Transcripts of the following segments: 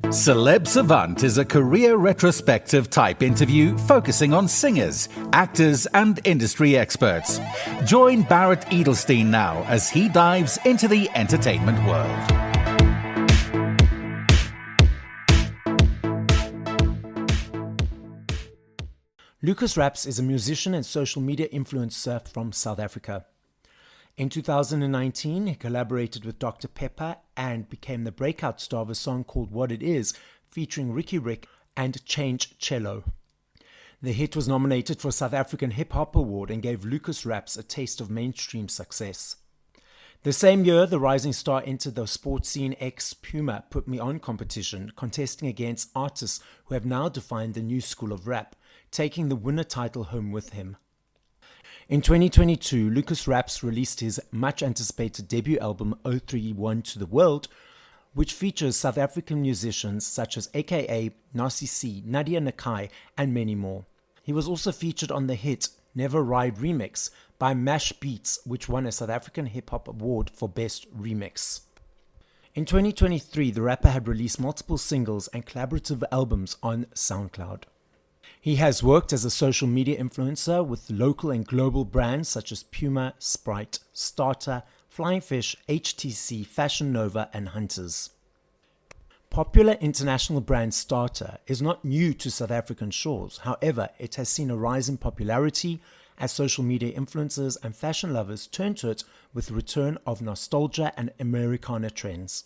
Celeb Savant is a career retrospective type interview focusing on singers, actors, and industry experts. Join Barrett Edelstein now as he dives into the entertainment world. Lucasraps is a musician and social media influencer from South Africa. In 2019, he collaborated with Dr. Pepper and became the breakout star of a song called What It Is, featuring Ricky Rick and Change Cello. The hit was nominated for a South African Hip Hop Award and gave Lucasraps a taste of mainstream success. The same year, the rising star entered the Sports Scene X Puma Put Me On competition, contesting against artists who have now defined the new school of rap, taking the winner title home with him. In 2022, Lucasraps released his much-anticipated debut album 031 to the World, which features South African musicians such as AKA, Nasi C, Nadia Nakai, and many more. He was also featured on the hit Never Ride remix by Mash Beats, which won a South African Hip Hop Award for Best Remix. In 2023, the rapper had released multiple singles and collaborative albums on SoundCloud. He has worked as a social media influencer with local and global brands such as Puma, Sprite, Starter, Flying Fish, HTC, Fashion Nova, and Hunters. Popular international brand Starter is not new to South African shores. However, it has seen a rise in popularity as social media influencers and fashion lovers turn to it with the return of nostalgia and Americana trends.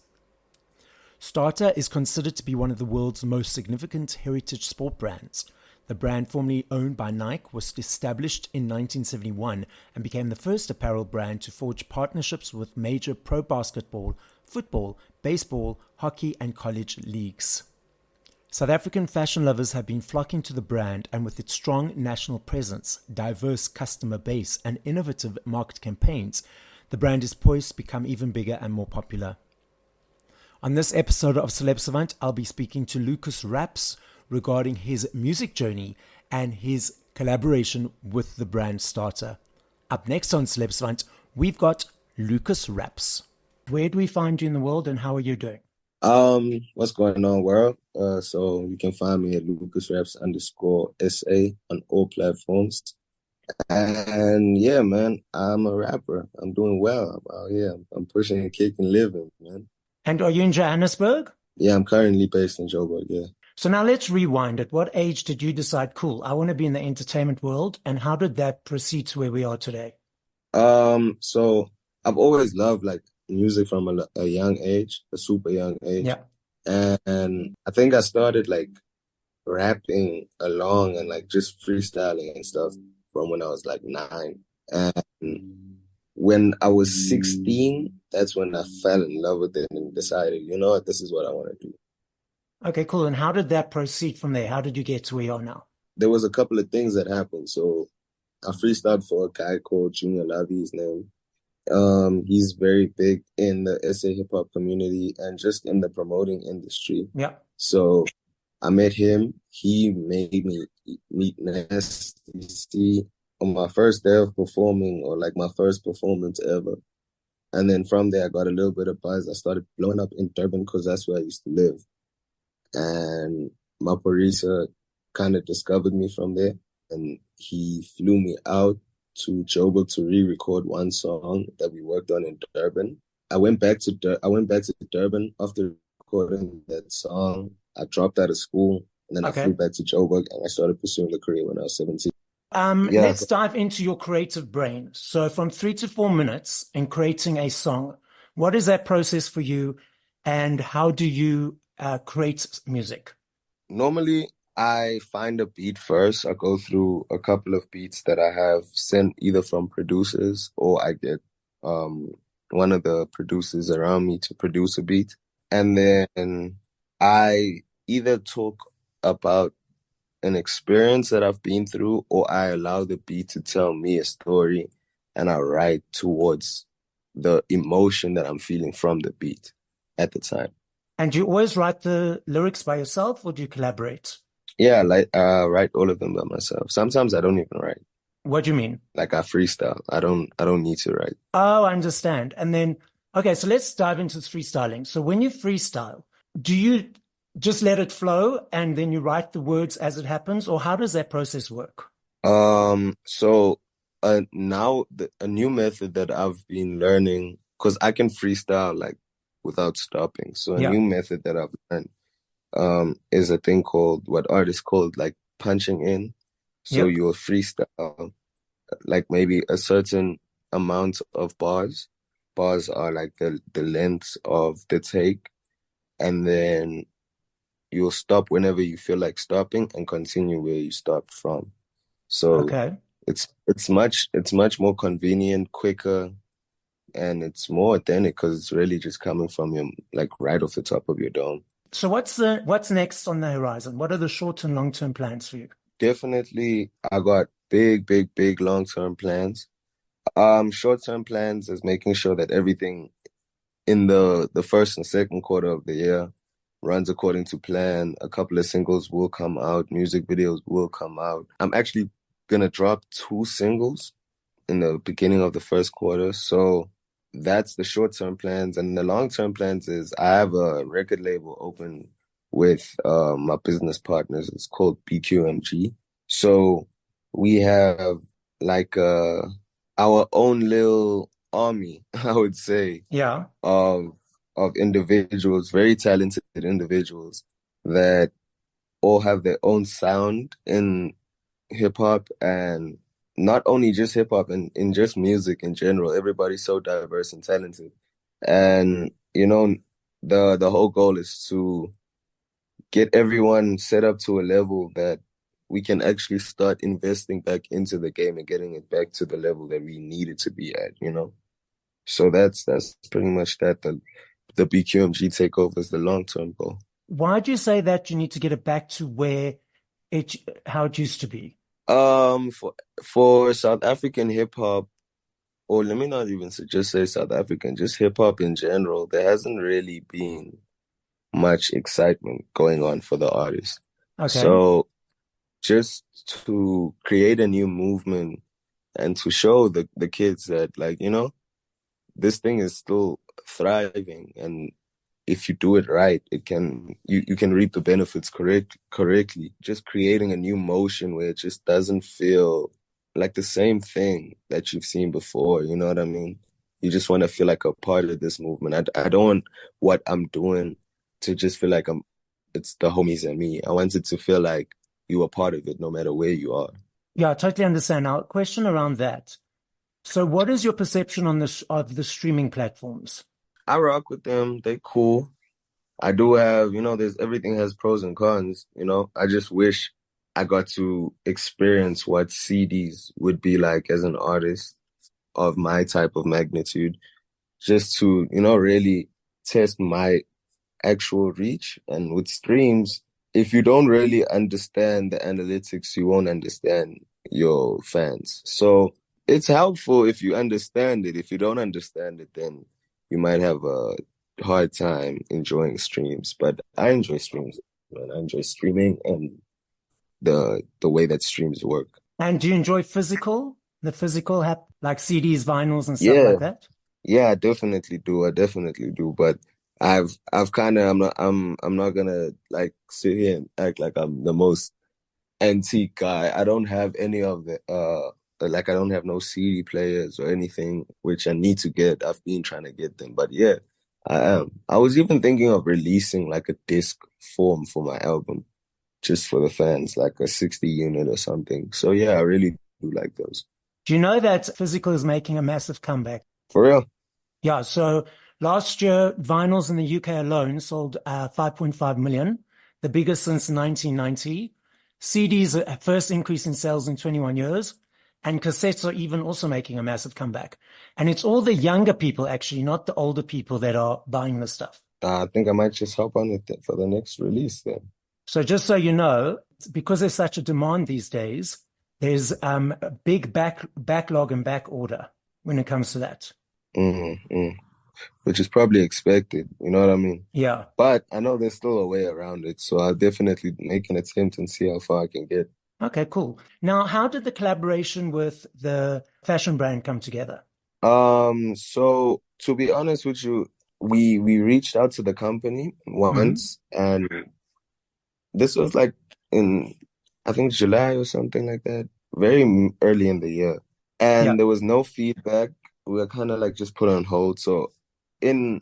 Starter is considered to be one of the world's most significant heritage sport brands. The brand, formerly owned by Nike, was established in 1971 and became the first apparel brand to forge partnerships with major pro basketball, football, baseball, hockey, and college leagues. South African fashion lovers have been flocking to the brand, and with its strong national presence, diverse customer base, and innovative market campaigns, the brand is poised to become even bigger and more popular. On this episode of Celeb Savant, I'll be speaking to Lucasraps regarding his music journey and his collaboration with the brand Starter. Up next on Celeb Savant, we've got Lucasraps. Where do we find you in the world and how are you doing? What's going on, world? So you can find me at Lucasraps_SA on all platforms. And yeah, man, I'm a rapper. I'm doing well. I'm out here. I'm pushing and kicking living, man. And are you in Johannesburg? Yeah, I'm currently based in Joburg, yeah. So now let's rewind. At what age did you decide, cool, I want to be in the entertainment world? And how did that proceed to where we are today? So I've always loved like music from a young age, a super young age. Yeah. And I think I started like rapping along and like just freestyling and stuff from when I was like 9. And when I was 16, that's when I fell in love with it and decided, you know what, this is what I want to do. Okay, cool. And how did that proceed from there? How did you get to where you are now? There was a couple of things that happened. So I freestyled for a guy called Junior Lavi, his name. He's very big in the SA hip hop community and just in the promoting industry. Yeah. So I met him. He made me meet Nasty C on my first day of performing, or like my first performance ever. And then from there, I got a little bit of buzz. I started blowing up in Durban because that's where I used to live. And my producer kind of discovered me from there, and he flew me out to Joburg to re-record one song that we worked on in Durban. I went back to Durban after recording that song. I dropped out of school, and then I flew back to Joburg, and I started pursuing the career when I was 17. Let's dive into your creative brain. So from 3 to 4 minutes in creating a song, what is that process for you, and how do you create music? Normally, I find a beat first. I go through a couple of beats that I have sent either from producers, or I get one of the producers around me to produce a beat. And then I either talk about an experience that I've been through, or I allow the beat to tell me a story, and I write towards the emotion that I'm feeling from the beat at the time. And do you always write the lyrics by yourself, or do you collaborate? Yeah, I write all of them by myself. Sometimes I don't even write. What do you mean? Like I freestyle. I don't need to write. Oh, I understand. And then, okay, so let's dive into freestyling. So when you freestyle, do you Just let it flow and then you write the words as it happens, or how does that process work? So now a new method that I've been learning, because I can freestyle like without stopping. So a Yeah. new method that I've learned is a thing called what artists called like punching in. So Yep. you'll freestyle like maybe a certain amount of bars. Bars are like the length of the take, and then you'll stop whenever you feel like stopping and continue where you stopped from. So Okay. it's much more convenient, quicker, and it's more authentic because it's really just coming from your like right off the top of your dome. So what's next on the horizon? What are the short and long-term plans for you? Definitely, I got big, big, big long-term plans. Short-term plans is making sure that everything in the first and second quarter of the year runs according to plan. A couple of singles will come out, music videos will come out. I'm actually gonna drop two singles in the beginning of the first quarter. So that's the short-term plans. And the long-term plans is I have a record label open with my business partners. It's called BQMG. So we have like our own little army, I would say, Yeah. of individuals, very talented individuals that all have their own sound in hip hop, and not only just hip hop and in just music in general. Everybody's so diverse and talented. And the whole goal is to get everyone set up to a level that we can actually start investing back into the game and getting it back to the level that we need it to be at. So that's pretty much that. The BQMG takeover is the long-term goal. Why do you say that you need to get it back to where it how it used to be? For South African hip hop, or let me not even just say South African, just hip hop in general, there hasn't really been much excitement going on for the artists. Okay. So just to create a new movement and to show the kids that this thing is still thriving, and if you do it right, you can reap the benefits correctly. Just creating a new motion where it just doesn't feel like the same thing that you've seen before. You know what I mean? You just want to feel like a part of this movement. I don't want what I'm doing to just feel like it's the homies and me. I want it to feel like you are part of it no matter where you are. Yeah, I totally understand. Now, a question around that. So what is your perception on this of the streaming platforms? I rock with them. They cool. I do have, there's everything has pros and cons. I just wish I got to experience what CDs would be like as an artist of my type of magnitude, just to, really test my actual reach. And with streams, if you don't really understand the analytics, you won't understand your fans. So it's helpful if you understand it. If you don't understand it, then you might have a hard time enjoying streams. But I enjoy streams, man. I enjoy streaming and the way that streams work. And do you enjoy the physical like CDs, vinyls, and stuff Yeah, like that? yeah, I definitely do. I definitely do. But I've kind of I'm not gonna like sit here and act like I'm the most antique guy. I don't have any of the like I don't have no CD players or anything which I need to get. I've been trying to get them, but yeah, I am. I was even thinking of releasing like a disc form for my album just for the fans, like a 60 unit or something. So yeah, I really do like those. Do you know that physical is making a massive comeback? For real. Yeah, so last year, vinyls in the UK alone sold 5.5 million, the biggest since 1990. CDs are first increase in sales in 21 years, and cassettes are even also making a massive comeback. And it's all the younger people, actually, not the older people that are buying the stuff. I think I might just hop on it for the next release then. So just so you know, because there's such a demand these days, there's a big backlog and back order when it comes to that. Mm-hmm. Which is probably expected, you know what I mean? Yeah. But I know there's still a way around it, so I'll definitely make an attempt and see how far I can get. Okay, cool. Now, how did the collaboration with the fashion brand come together? So to be honest with you, we reached out to the company Hmm. once, and This was like in, I think July or something like that, very early in the year. Yeah. And there was no feedback. We were kind of like just put on hold. So in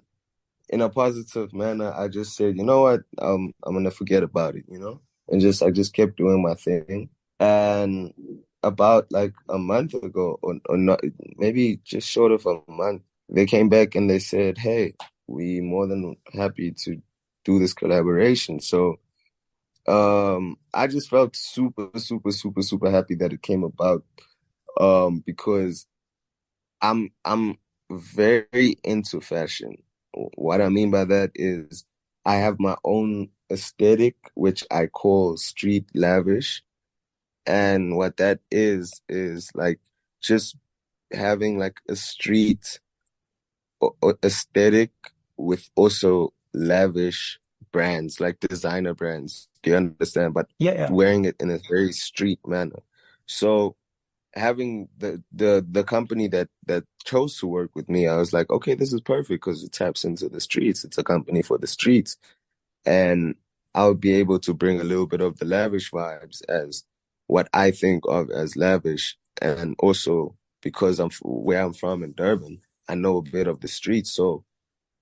in a positive manner, I just said, you know what, I'm gonna forget about it, and I just kept doing my thing. And about like a month ago, or not, maybe just short of a month, they came back and they said, hey, we more than happy to do this collaboration. So I just felt super, super, super, super happy that it came about. Because I'm very into fashion. What I mean by that is I have my own aesthetic, which I call street lavish. And what that is like just having like a street aesthetic with also lavish brands, like designer brands. Do you understand? But Yeah, yeah. wearing it in a very street manner. So having the company that chose to work with me, I was like, okay, this is perfect because it taps into the streets. It's a company for the streets, and I'll be able to bring a little bit of the lavish vibes as what I think of as lavish, and also because where I'm from in Durban, I know a bit of the streets, so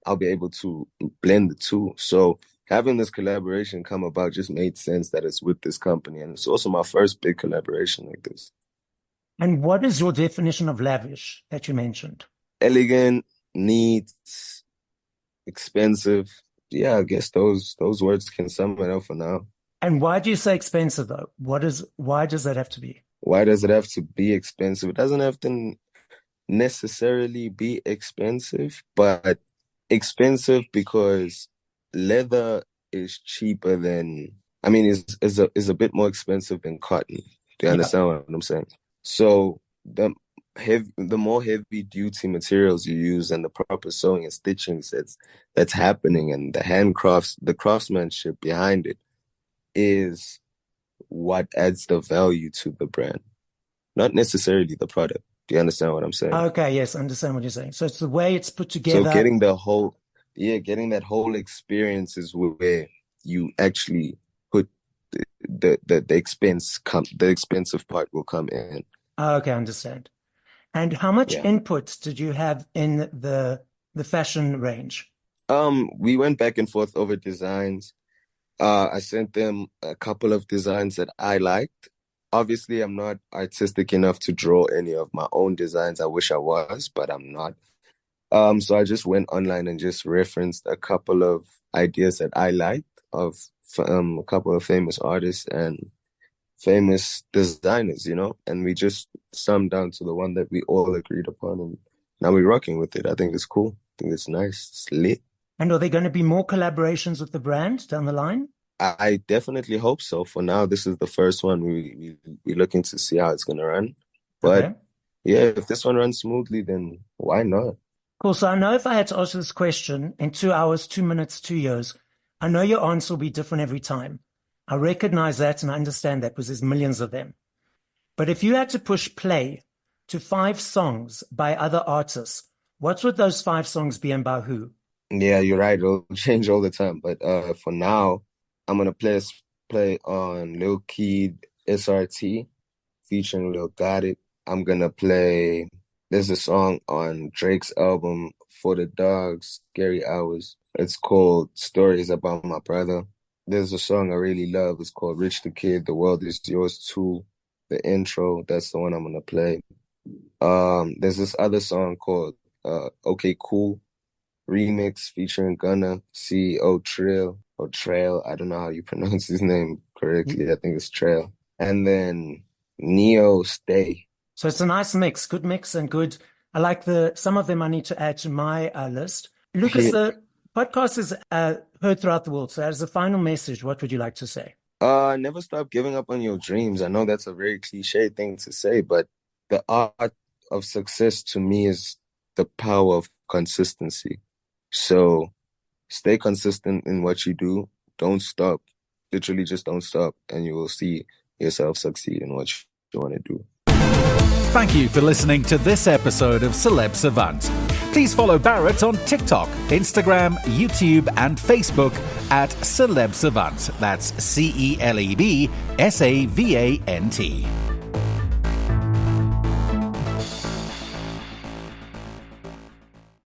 I'll be able to blend the two. So having this collaboration come about just made sense that it's with this company, and it's also my first big collaboration like this. And what is your definition of lavish that you mentioned? Elegant, neat, expensive. Yeah, I guess those words can sum it up for now. And why do you say expensive though? Why does that have to be? Why does it have to be expensive? It doesn't have to necessarily be expensive, but expensive because leather is cheaper than, I mean, is a bit more expensive than cotton. Do you Yeah. understand what I'm saying? So the more heavy duty materials you use and the proper sewing and stitching that's happening, and the craftsmanship behind it is what adds the value to the brand, not necessarily the product. Do you understand what I'm saying? Okay, yes, I understand what you're saying. So it's the way it's put So together. getting that whole experience is where you actually put the expensive part will come in. Okay, I understand. And how much Yeah. input did you have in the fashion range? We went back and forth over designs. I sent them a couple of designs that I liked. Obviously, I'm not artistic enough to draw any of my own designs. I wish I was, but I'm not. So I just went online and just referenced a couple of ideas that I liked of a couple of famous artists and famous designers, and we just summed down to the one that we all agreed upon, and now we're rocking with it. I think it's cool. I think it's nice. It's lit. And are there going to be more collaborations with the brand down the line? I definitely hope so. For now, this is the first one. We're looking to see how it's gonna run, but Okay. yeah, if this one runs smoothly, then why not? Cool. So I know if I had to answer this question in 2 hours, 2 minutes, 2 years, I know your answer will be different every time. I recognize that and I understand that because there's millions of them. But if you had to push play to 5 songs by other artists, what would those 5 songs be and by who? Yeah, you're right. It'll change all the time. But for now, I'm gonna play on Lil Keed SRT featuring Lil Got It. I'm gonna play. There's a song on Drake's album For the Dogs, Scary Hours. It's called Stories About My Brother. There's a song I really love. It's called Rich the Kid, The World Is Yours Too. The intro, that's the one I'm gonna play. There's this other song called Okay Cool remix featuring Gunna, CEO Trill or Trail. I don't know how you pronounce his name correctly. I think it's Trail. And then Neo Stay. So it's a nice mix, good mix and good. I like some of them I need to add to my list. Lucas, the podcast is heard throughout the world. So as a final message, what would you like to say? Never stop giving up on your dreams. I know that's a very cliche thing to say, but the art of success to me is the power of consistency. So stay consistent in what you do. Don't stop. Literally just don't stop, and you will see yourself succeed in what you want to do. Thank you for listening to this episode of Celeb Savant. Please follow Barrett on TikTok, Instagram, YouTube, and Facebook at Celeb Savant. That's CelebSavant.